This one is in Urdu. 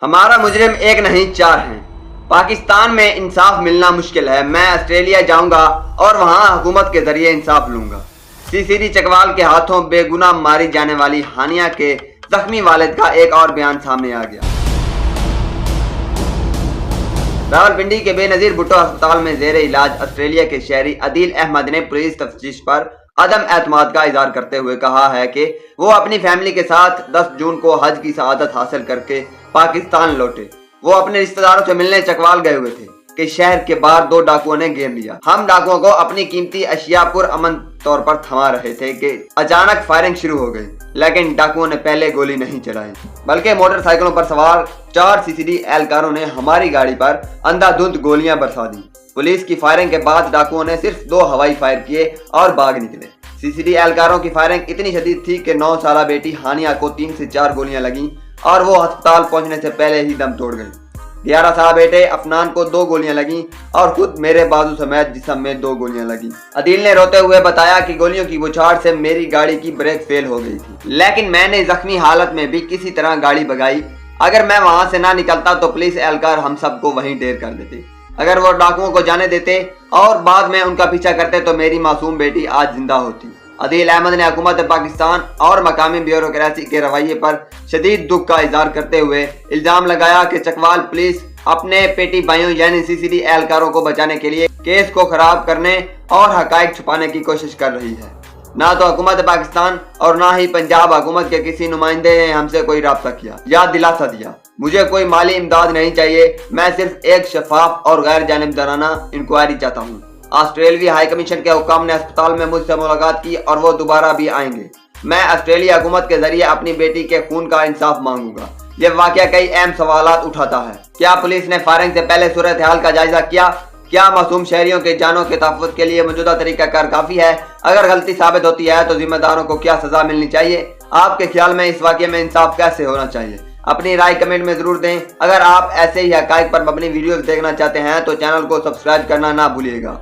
ہمارا مجرم ایک نہیں 4 ہیں۔ پاکستان میں انصاف ملنا مشکل ہے۔ میں آسٹریلیا جاؤں گا اور وہاں حکومت کے ذریعے انصاف لوں گا۔ CCD چکوال کے ہاتھوں بے گناہ ماری جانے والی ہانیہ کے زخمی والد کا ایک اور بیان سامنے آ گیا۔ راولپنڈی کے بے نظیر بھٹو ہسپتال میں زیر علاج آسٹریلیا کے شہری عدیل احمد نے پولیس تفتیش پر عدم اعتماد کا اظہار کرتے ہوئے کہا ہے کہ وہ اپنی فیملی کے ساتھ 10 جون کو حج کی سعادت حاصل کر کے پاکستان لوٹے۔ وہ اپنے رشتہ داروں سے ملنے چکوال گئے ہوئے تھے کہ شہر کے باہر 2 ڈاکوؤں نے گھیر لیا۔ ہم ڈاکوؤں کو اپنی قیمتی اشیاء پر امن طور پر تھما رہے تھے کہ اچانک فائرنگ شروع ہو گئی، لیکن ڈاکوؤں نے پہلے گولی نہیں چلائی بلکہ موٹر سائیکلوں پر سوار 4 CCD اہلکاروں نے ہماری گاڑی پر اندھا دھند گولیاں برسا دی۔ پولیس کی فائرنگ کے بعد ڈاکوؤں نے صرف 2 ہوائی فائر کیے اور بھاگ نکلے۔ CCD اہلکاروں کی فائرنگ اتنی شدید تھی کہ 9 سالہ بیٹی ہانیہ کو 3 سے 4 گولیاں لگیں اور وہ ہسپتال پہنچنے سے پہلے ہی دم توڑ گئی۔ 11 سالہ بیٹے افنان کو 2 گولیاں لگیں اور خود میرے بازو سمیت جسم میں 2 گولیاں لگیں۔ عدیل نے روتے ہوئے بتایا کہ گولیوں کی بچھاڑ سے میری گاڑی کی بریک فیل ہو گئی تھی، لیکن میں نے زخمی حالت میں بھی کسی طرح گاڑی بھگائی۔ اگر میں وہاں سے نہ نکلتا تو پولیس اہلکار ہم سب کو وہیں ڈھیر کر دیتے۔ اگر وہ ڈاکوؤں کو جانے دیتے اور بعد میں ان کا پیچھا کرتے تو میری معصوم بیٹی آج زندہ ہوتی۔ عدیل احمد نے حکومت پاکستان اور مقامی بیوروکریسی کے رویے پر شدید دکھ کا اظہار کرتے ہوئے الزام لگایا کہ چکوال پولیس اپنے پیٹی بھائیوں یعنی CCD اہلکاروں کو بچانے کے لیے کیس کو خراب کرنے اور حقائق چھپانے کی کوشش کر رہی ہے۔ نہ تو حکومت پاکستان اور نہ ہی پنجاب حکومت کے کسی نمائندے نے ہم سے کوئی رابطہ کیا یا دلاسا دیا۔ مجھے کوئی مالی امداد نہیں چاہیے، میں صرف ایک شفاف اور غیر جانبدارانہ انکوائری چاہتا ہوں۔ آسٹریلوی ہائی کمیشن کے حکام نے اسپتال میں مجھ سے ملاقات کی اور وہ دوبارہ بھی آئیں گے۔ میں آسٹریلیا حکومت کے ذریعے اپنی بیٹی کے خون کا انصاف مانگوں گا۔ یہ واقعہ کئی اہم سوالات اٹھاتا ہے۔ کیا پولیس نے فائرنگ سے پہلے صورتحال کا جائزہ کیا؟ کیا معصوم شہریوں کے جانوں کے تحفظ کے لیے موجودہ طریقہ کار کافی ہے؟ اگر غلطی ثابت ہوتی ہے تو ذمہ داروں کو کیا سزا ملنی چاہیے؟ آپ کے خیال میں اس واقعے میں انصاف کیسے ہونا چاہیے؟ اپنی رائے کمنٹ میں ضرور دیں۔ اگر آپ ایسے ہی حقائق پر مبنی ویڈیوز دیکھنا چاہتے ہیں تو چینل کو سبسکرائب کرنا نہ بھولیے گا۔